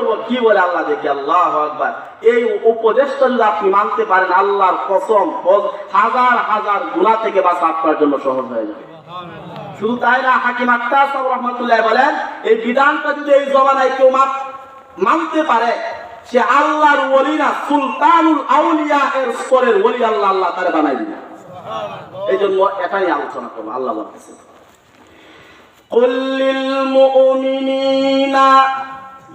করব কি বলে আল্লাহ দেখি। আল্লাহু আকবার। এই উপদেশটা যদি আপনি মানতে পারেন, আল্লাহর কসম হাজার হাজার গুনাহ থেকে বাঁচা আপনার জন্য সহজ হয়ে যাবে। শুধু তাই না, হাকিম আক্তার সাহেব রাহমাতুল্লাহ বলেন, এই বিধানটা যদি এই জমানায় কেউ মানতে পারে, সে আল্লাহর ওলি না, সুলতানুল আউলিয়া এর স্তরের ওলি আল্লাহ আল্লাহ তারে বানাই দিবেন। এই জন্য এটাই আলোচনা করবো। আল্লাহ বলতেছে, কুল লিল মুমিনিনা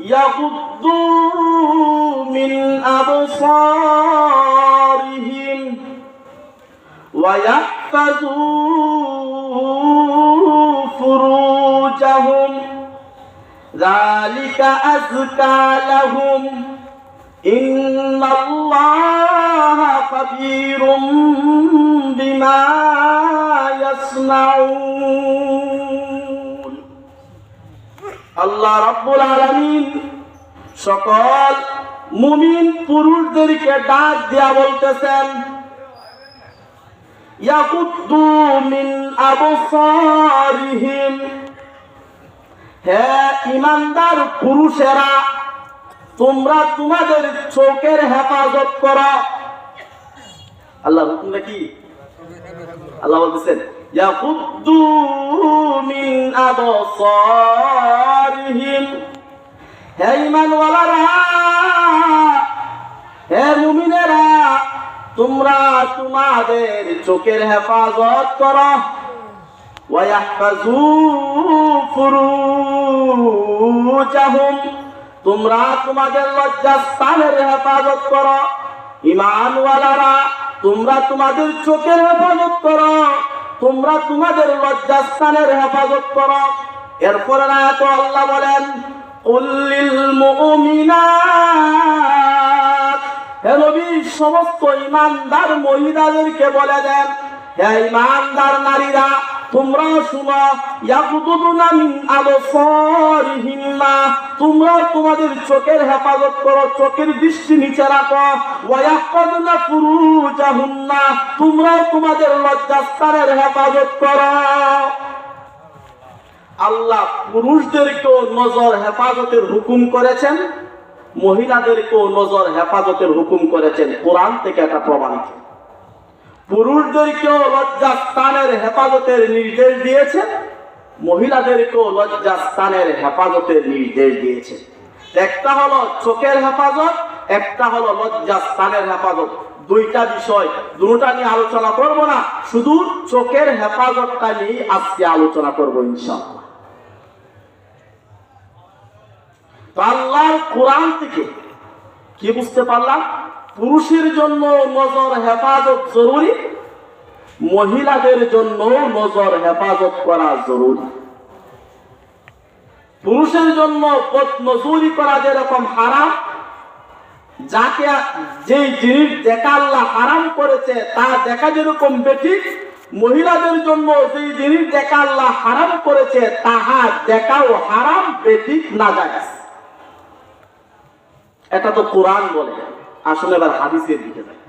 ইয়াগুদ্দু মিন আবসারিহিম ওয়া ইয়াহফাযু ফুরুজাহুম যালিকা আযকা লাহুম ইন্নাল্লাহা খাবীরুম বিমা ইয়াসনাউন। আল্লাহ রাব্বুল আলামিন সকল মুমিন পুরুষদেরকে ডাক দিয়া বলতেছেন, ইয়াকুদ্দু মিন আবসারিহিম, হে ঈমানদার পুরুষেরা, তোমরা তোমাদের চোখের হেফাজত করো। আল্লাহ হুকুমটা কি? আল্লাহ বলতেছেন, ইয়াকুদ্দু মিন আবসারিহিম, হে ঈমানওয়ালারা, হে মুমিনেরা, তোমরা তোমাদের চোখের হেফাজত করো। ওয়া ইয়াহফাযু ফুরুজাহুম, তোমরা তোমাদের লজ্জাস্থানের হেফাজত করো। ঈমানওয়ালারা, তোমরা তোমাদের চোখের হেফাজত করো, তোমরা তোমাদের লজ্জাস্থানের হেফাজত করো। এরপর আয়াতে আল্লাহ বলেন, কুল লিল মুমিনাত, হে নবী সমস্ত ঈমানদার মহিলাদেরকে বলে দেন, হে ঈমানদার নারীরা, তোমরা শুনো, ইয়াগুদুনা মিন আবসারিহিন্না, তোমরা তোমাদের চোখের হেফাজত করো, চোখের দৃষ্টি নিচে রাখো। ওয়া ইয়াহফাযনা ফুরুজাহুন্না, তোমরা তোমাদের লজ্জাস্থানের হেফাজত করো। আল্লাহ পুরুষদেরকেও নজর হেফাজতের হুকুম করেছেন, মহিলাদেরকেও নজর হেফাজতের হুকুম করেছেন। কোরআন থেকে এটা প্রমাণিত। পুরুষদেরকেও লজ্জাস্থানের হেফাজতের নির্দেশ দিয়েছেন, মহিলাদেরকেও লজ্জাস্থানের হেফাজতের নির্দেশ দিয়েছেন। একটা হলো চোখের হেফাজত, একটা হলো লজ্জাস্থানের হেফাজত। দুইটা বিষয়, দুটোটা নিয়ে আলোচনা করব না, শুধু চোখের হেফাজতটা নিয়ে আজকে আলোচনা করব ইনশাআল্লাহ। তো আল্লাহর কোরআন থেকে কি বুঝতে পারলাম? পুরুষের জন্য নজর হেফাজত জরুরি, মহিলাদের জন্য নজর হেফাজত করা জরুরি। পুরুষের জন্য বদনজরি করা যেরকম হারাম, যাকে যে জিনিস দেখা আল্লাহ হারাম করেছে তা দেখা যেরকম বেঠিক, মহিলাদের জন্য যে জিনিস দেখা আল্লাহ হারাম করেছে তাহা দেখাও হারাম, বেঠিক, নাজায়েজ। এটা তো কোরআন বলে। আসলে এবার হাদিসের দিকে যাই।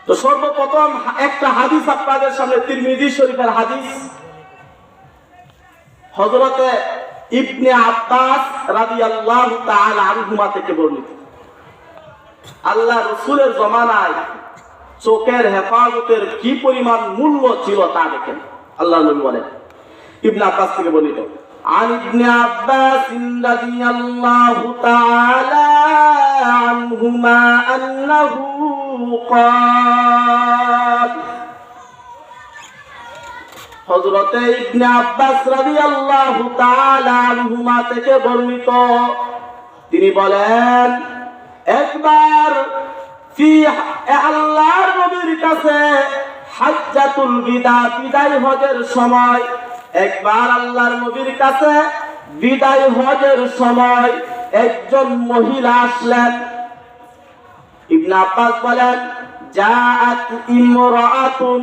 তো সর্বপ্রথম একটা হাদিস আপনাদের সামনে, তিরমিজি শরীফের হাদিস, হযরতে ইবনে আব্বাস রাদিয়াল্লাহু তাআলা আনহুমা থেকে বর্ণিত। আল্লাহ রাসূলের জমানায় চোখের হেফাজতের কি পরিমাণ মূল্য ছিল তা দেখেন। আল্লাহর নবী বলেন, ইবনে আব্বাস থেকে বর্ণিত, عن ابن عباس رضي الله تعالى عنهما أنه قال, হযরতে ইবনে আব্বাস রাদিয়াল্লাহু তাআলা আনহুমা থেকে বর্ণিত, তিনি বলেন, একবার আল্লাহর নবীর কাছে হাজ্জাতুল বিদা, বিদায় হজের সময়, একবার আল্লাহর নবীর কাছে বিদায় হজের সময় একজন মহিলা আসলেন। ইবনে আব্বাস বলেন, জাআত ইমরাআতুন,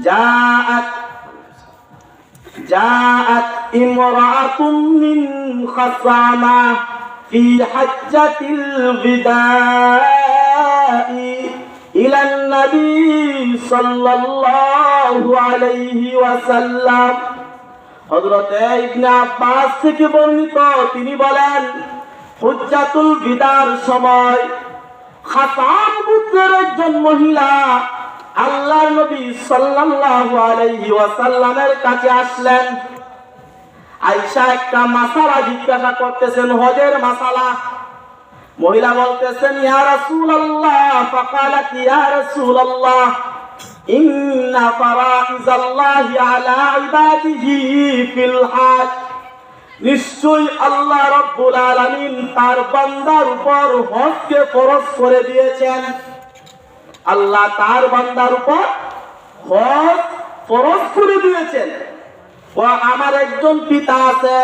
জাআত ইমরাআতুন মিন খাসামা ফি হাজ্জাতিল বিদাই إلى النبي صلى الله عليه وسلم, হযরত ইবনে আব্বাস থেকে বর্ণিত, তিনি বলেন হুজ্জাতুল বিদার সময় খাতাম গোত্রের একজন মহিলা আল্লাহর নবী সাল্লাল্লাহু আলাইহি ওয়াসাল্লামের কাছে আসলেন। আয়েশা একটা মাসালা জিজ্ঞাসা করতেছেন, হজের মাসালা। মহিলা বলতেছেন, ইয়া রাসূলুল্লাহ, ফাকালাত ইয়া রাসূলুল্লাহ ইন্না ফারাইযাল্লাহি আলা ইবাদিহি ফিল হজ, নিশ্চয়ই আল্লাহ রাব্বুল আলামিন তার বান্দার উপর হজকে ফরজ করে দিয়েছেন। আল্লাহ তার বান্দার উপর হজ ফরজ করে দিয়েছেন। ও আমার একজন পিতা আছে,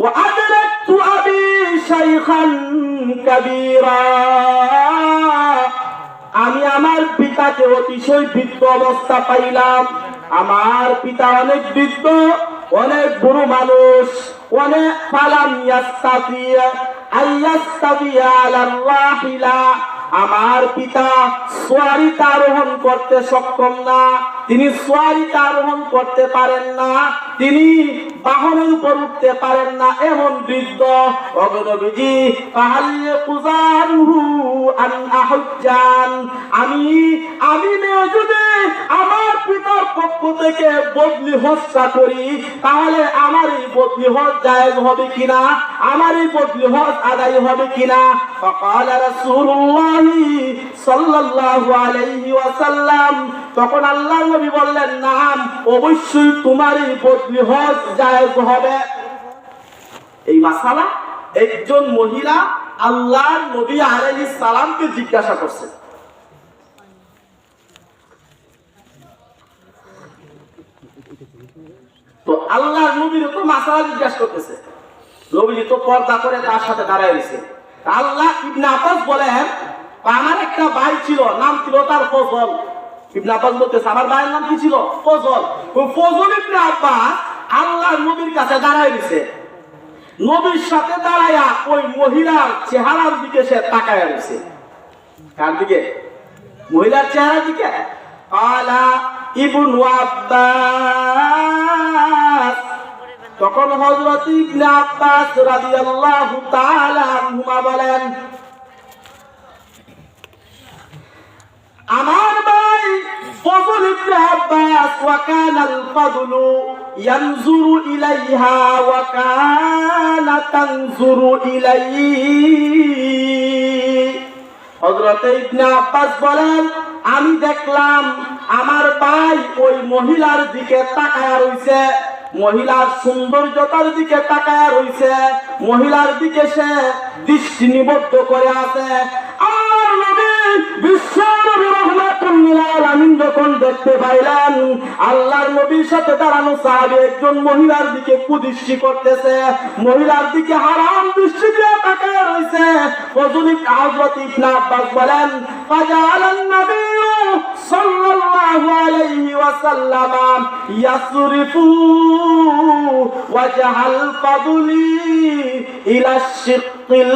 ও আদরাকতু আবি শাইখান কাবীরা, আমি আমার পিতাকে অতিশয় বৃদ্ধ অবস্থা পাইলাম। আমার পিতা অনেক বৃদ্ধ, অনেক বুড়ো মানুষ। অনেক ফালাম ইয়াস্তাতিয়া আইয়াস্তাবিয়া আলার রাহিলা, আমার পিতা সোয়ারিতে আরোহণ করতে সক্ষম না, তিনি সোয়ারিতে আরোহণ করতে পারেন না, তিনি বাহনের উপর উঠতে পারেন না, এমন বৃদ্ধ। অগনবীজি ফাহাল্লে কুজানহু আন আহুজ্জান, আমি যদি আমার পিতার পক্ষ থেকে বদলি হজটা করি, তাহলে আমার এই বদলি হজ জায়েজ হবে কিনা, আমার এই বদলি হজ আদায় হবে কিনা? ফাকালা রাসূলুল্লাহ সাল্লাল্লাহু আলাইহি ওয়াসাল্লাম, তখন আল্লাহর নবী বললেন, নাম, অবশ্যই তোমার এই বদলি হজ জায়েজ হবে। এই মাসালা একজন মহিলা আল্লাহর নবী আলাইহিস সালামকে জিজ্ঞাসা করছে। তো আল্লাহর নবীর তো মাসালা জিজ্ঞাসা করতেছে, নবীজি তো পর্দা করে তার সাথে দাঁড়ায় রয়েছে। আল্লাহ ইবনে আব্বাস বলেন, আমার একটা ভাই ছিল, নাম ছিল তার ফজল। ইবনে আব্বাস বলতেছে, আমার ভাইয়ের নাম কি ছিল? ফজল। ফজল ইবনে আব্বাস আল্লাহর নবীর কাছে দাঁড়ায় রয়েছে। নবীর সাথে দাঁড়ায়া ওই মহিলার চেহারার দিকে সে তাকায় রয়েছে। কার দিকে? মহিলার চেহারার দিকে। আলা ইবনু আব্বাস, তখন হযরত ইবনে আব্বাস রাদিয়াল্লাহু তাআলা আনহুমা বলেন, আমার ভাই ফজল ইবনে আব্বাস ওয়া কানাল ফাদলু ইয়ানজুরু ইলাইহা ওয়া কানাত তানজুরু ইলাইহি। হযরত ইবনে আব্বাস বলেন, আমি দেখলাম আমার ভাই ওই মহিলার দিকে তাকায়া রইছে, মহিলার সৌন্দর্যতার দিকে তাকায়া রইছে, মহিলার দিকে সে দৃষ্টি নিবদ্ধ করে আছে। আর নবী বিশ্বনবী রাহমাতুল্লিল আলামিন যখন দেখতে পাইলেন আল্লাহর নবীর সাথে দাঁড়ানো সাহাবী একজন মহিলার দিকে কুদৃষ্টি করতেছে, মহিলার দিকে হারাম দৃষ্টি দিয়ে তাকায়া রইছে, হযরত ইবনে আব্বাস বলেন, ফাজালান নবী সাল্লাল্লাহু আলাইহি ওয়াসাল্লাম ইয়াসরিফু ওয়াজহাল ফাদলি ইলা শিক্কিল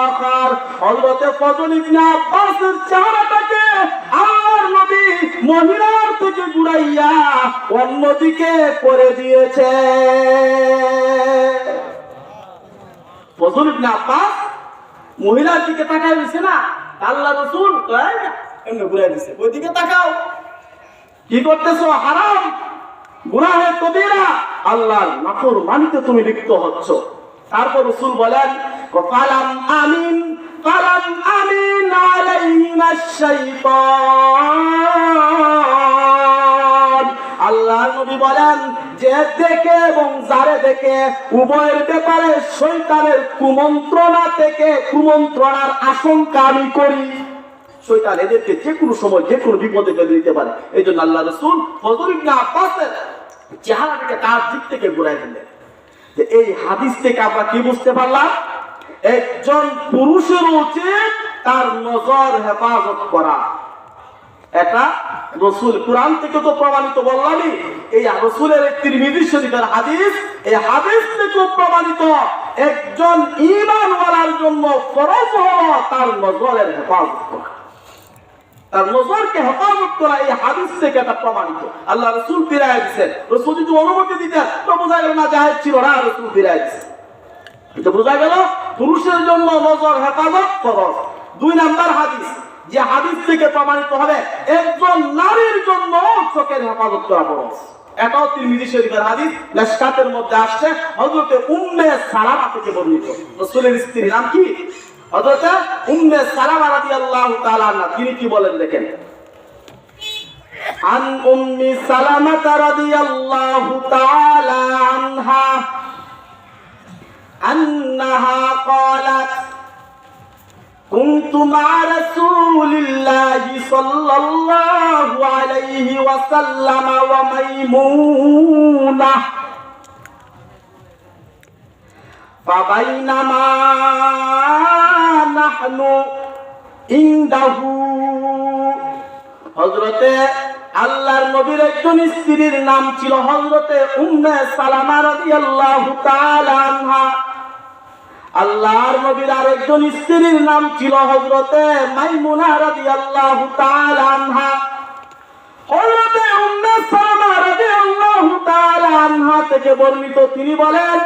আখার। হযরত ফজল ইবনে আব্বাসের চেহারাটাকে আল্লাহর নবী মহিলার থেকে ঘুরাইয়া অন্যদিকে করে দিয়েছে। ফজল ইবনে আব্বাস মহিলার দিকে তাকায় দিয়েছে না, আল্লাহ রাসূল এমনি ঘুরাই দিয়েছে, ওই দিকে তাকাও, কি করতেছো? হারাম, গুনাহে কবিরা, আল্লাহর নাফরমানিতে তুমি লিপ্ত হচ্ছ। তারপর রাসূল বলেন, ফালাম আমিন আলাইহিমাশ শাইতান। আল্লাহর নবী বলেন, যে দেখে এবং যারে দেখে উভয়ের ব্যাপারে শয়তানের কুমন্ত্রণার আশঙ্কা আমি করি। শয়তান এদেরকে যে কোনো সময় যে কোনো বিপদে ফেলে দিতে পারে। এই জন্য আল্লাহ রাসূল ফজল ইবনে আব্বাসের চেহারাটাকে তার দিক থেকে ঘুরাই দিলেন। এই হাদিস থেকে আমরা কি বুঝতে পারলাম? একজন পুরুষের উচিত তার নজর হেফাজত করা। এটা রাসূল কুরআন থেকে তো প্রমাণিত বললামই, এই রাসূলের তিরমিজি শরীফের হাদিস, এই হাদিস থেকে প্রমাণিত একজন ঈমানওয়ালার জন্য ফরজ হলো তার নজরের হেফাজত করা। তার নজরকে হেফাজত করা এই হাদিস থেকে এটা প্রমাণিত। আল্লাহ রাসূল ফিরায় দিয়েছেন, রাসূল যদি অনুমতি দিতেন তো বোঝা গেল না জায়েজ ছিল না, রাসূল ফিরায় দিয়েছেন। এটা বোঝা গেল পুরুষের জন্য নজর হেফাজত ফরজ। 2 নাম্বার হাদিস, যে হাদিস থেকে প্রমাণিত হবে একজন নারীর জন্য চোখের হেফাজত করা ফরজ। এটাও তিরমিজি শরীফের হাদিস, মিশকাতের মধ্যে আসছে। হযরত উম্মে সালামা থেকে বর্ণিত। রাসূলের স্ত্রীর নাম কি? হযরত উম্মে সালামা রাদিয়াল্লাহু তাআলা আনহা। তিনি কি বলেন দেখেন, আন উম্মি সালামা রাদিয়াল্লাহু তাআলা আনহা আন্নাহা ক্বালাত কুনতু মা রাসূলিল্লাহি সাল্লাল্লাহু আলাইহি ওয়াসাল্লাম ওয়া মাইমুনা ফাবাইনামা নাহনু ইনদাহু। হযরতে আল্লাহর নবীর একজন স্ত্রীর নাম ছিল হযরতে উম্মে সালামা রাদিয়াল্লাহু তাআলা আনহা। আল্লাহর নবীর আরেকজন স্ত্রীর নাম ছিল হযরতে মাইমুনা রাদিয়াল্লাহু তাআলা আনহা। হযরতে উম্মে সালামা রাদিয়াল্লাহু তাআলা আনহা থেকে বর্ণিত, তিনি বলেন,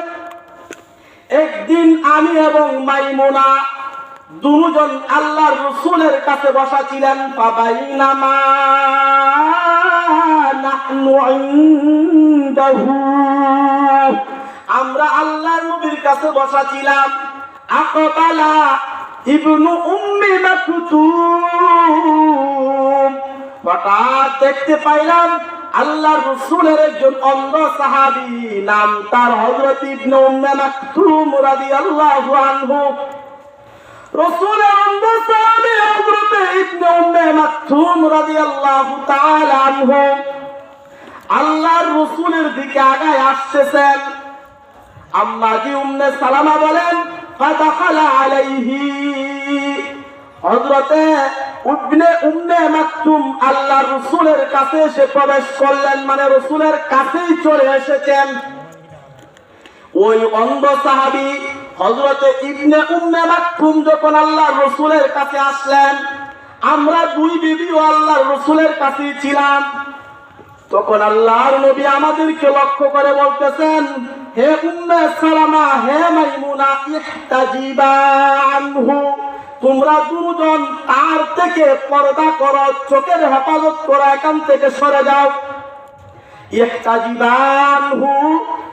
একদিন আমি এবং মাইমুনা দুজন আল্লাহর রাসূলের কাছে বসা ছিলেন। ফাবাইনামা নাহনু ইনদাহু, আমরা আল্লাহর নবীর কাছে বসা ছিলাম। আকবালা ইবনু উম্মি মাকতুম, হঠাৎ দেখতে পাইলাম আল্লাহর রাসূলের একজন অন্ধ সাহাবী, নাম তার হযরত ইবনে উম্মে মাকতুম রাদিয়াল্লাহু আনহু। রাসূলের অন্ধ সাহাবী হযরত ইবনে উম্মে মাকতুম রাদিয়াল্লাহু তাআলা আনহু আল্লাহর রাসূলের দিকে আগায় আসতেছেন। আম্মা জি উম্মে সালামা বলেন, ফাদাখালা আলাইহি, হযরতে ইবনে উম্মে মাকতুম আল্লাহর রাসূলের কাছে এসে প্রবেশ করলেন, মানে রাসূলের কাছেই চলে এসেছেন। ওই অন্ধ সাহাবী হযরতে ইবনে উম্মে মাকতুম যখন আল্লাহর রাসূলের কাছে আসলেন, আমরা 2 বিবিও আল্লাহর রাসূলের কাছেই ছিলাম। তখন আল্লাহর নবী আমাদেরকে লক্ষ্য করে বলতেছেন, হে উম্মে সালামা, হে মাইমুনা, ইহতাজিবা আনহু, তোমরা দুজন তার থেকে পর্দা করো, চোখের হেফাজত করো, এখান থেকে সরে যাও। ইহতাজিবা আনহু,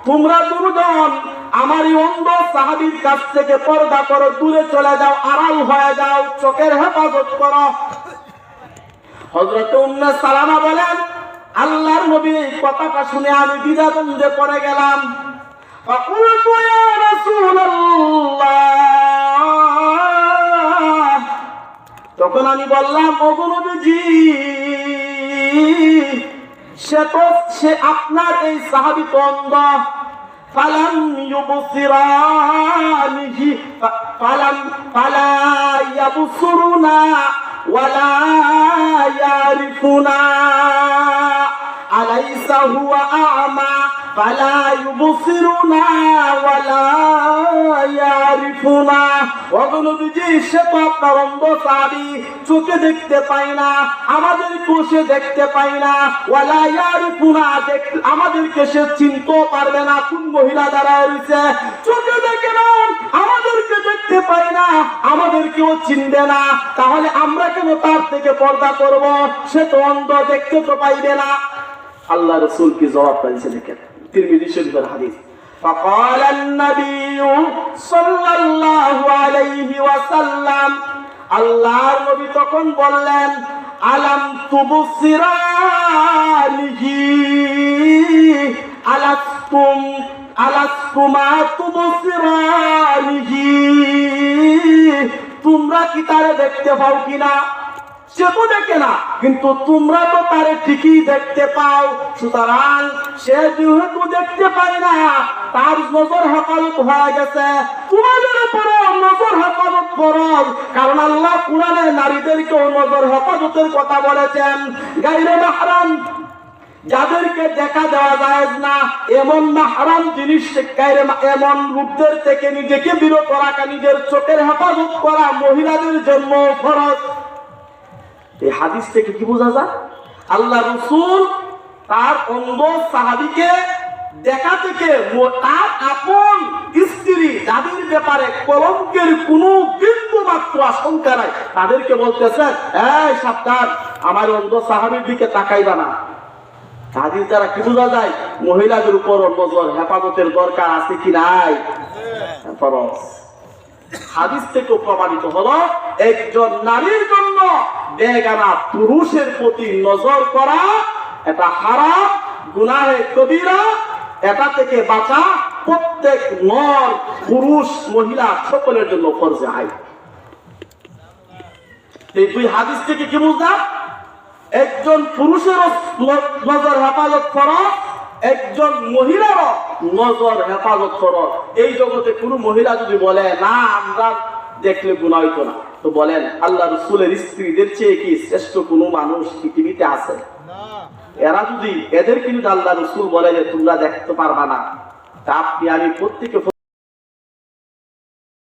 তোমরা দুজন আমার এই অন্ধ সাহাবীর কাছ থেকে পর্দা করো, দূরে চলে যাও, আড়াল হয়ে যাও, চোখের হেফাজত করো। হযরত উম্মে সালামা বলেন, আল্লাহর নবী এই কথাটা শুনে আমি দ্বিধাদ্বন্দ্বে পড়ে গেলাম। ফাকুলতু ইয়া রাসূলুল্লাহ, তখন আমি বললাম, ওগো নবীজি, সে আপনার এই সাহাবী তো অন্ধ। ফালাম ইউবসিরানিহি ফালা ইয়াবসুরুনা ওয়ালা ইয়ারিফুনা আলাইসা হুয়া আ'মা ফালা ইউবসিরুনা ওয়ালা ইয়ারিফুনা। ওগো নবীজি, সে তো আপনার অন্ধ সাহাবী, চোখে দেখতে পায় না, আমাদেরকে সে দেখতে পায় না, ওয়ালা ইয়ারিফুনা, আমাদেরকে সে চিনতেও পারবে না। কোন মহিলা দাঁড়ায় রয়েছে, চোখে দেখে না, আমাদেরকে দেখতে পায় না, আমাদেরকেও চিনবে না, তাহলে আমরা কেন তার থেকে পর্দা করব? সে তো অন্ধ, দেখতে তো পাইবে না। আল্লাহ রাসূল কি জবাব দিয়েছে দেখেন, তিরমিজি শরীফের হাদিস। فقال النبي صلى الله عليه وسلم, আল্লাহর নবী তখন বললেন, আলাম তুবসিরানিহি আলাস্তুমা তুবসিরানিহি, তোমরা কি তারে দেখতে পাও কিনা? সে তো দেখে না, কিন্তু তোমরা তো তারে ঠিকই দেখতে পাও। সুতরাং সে যেহেতু দেখতে পায় না, তার নজর হেফাজত হয়ে গেছে, তোমাদের উপরে নজর হেফাজত ফরজ। কারণ আল্লাহ কুরআনে নারীদেরকেও নজর হেফাজতের কথা বলেছেন। গায়রে মাহরাম, যাদেরকে দেখা দেওয়া জায়েজ না, এমন মাহরাম জিনিস, এমন লোকদের থেকে নিজেকে বিরত রাখা, নিজের চোখের হেফাজত করা মহিলাদের জন্য ফরজ। এই হাদিস থেকে কি বোঝা যায়? আল্লাহ রাসূল তার অন্ধ সাহাবীকে দেখা থেকে তার আপন স্ত্রী যাদের ব্যাপারে কলঙ্কের কোনো বিন্দু মাত্র আশঙ্কা নাই তাদেরকে বলতেছেন, এই সাবধান, আমার অন্ধ সাহাবীর দিকে তাকাইবা না। হাদিস দ্বারা কি বোঝা যায়? মহিলাদের উপর নজর হেফাজতের দরকার আছে কি নাই? ফরজ। হাদিস থেকে প্রমাণিত হলো একজন নারীর জন্য বেগানা পুরুষের প্রতি নজর করা এটা হারাম, গুনাহে কবিরা। এটা থেকে বাঁচা প্রত্যেক নর পুরুষ মহিলা সকলের জন্য ফরজে আইন। এই দুই হাদিস থেকে কি বুঝলাম? একজন পুরুষেরও নজর হেফাজত ফরজ, একজন মহিলারও নজর হেফাজত ফরজ। এই জগতে কোনো মহিলা যদি বলে না আমরা দেখলে গুনাহ হইতো না, তো বলেন আল্লাহ রাসূলের স্ত্রীদের চেয়ে কি শ্রেষ্ঠ কোনো মানুষ পৃথিবীতে আছে? এরা যদি এদের কিন্তু আল্লাহ রাসূল বলে যে তোমরা দেখতে পারবা না, তা আপনি আমি প্রত্যেকে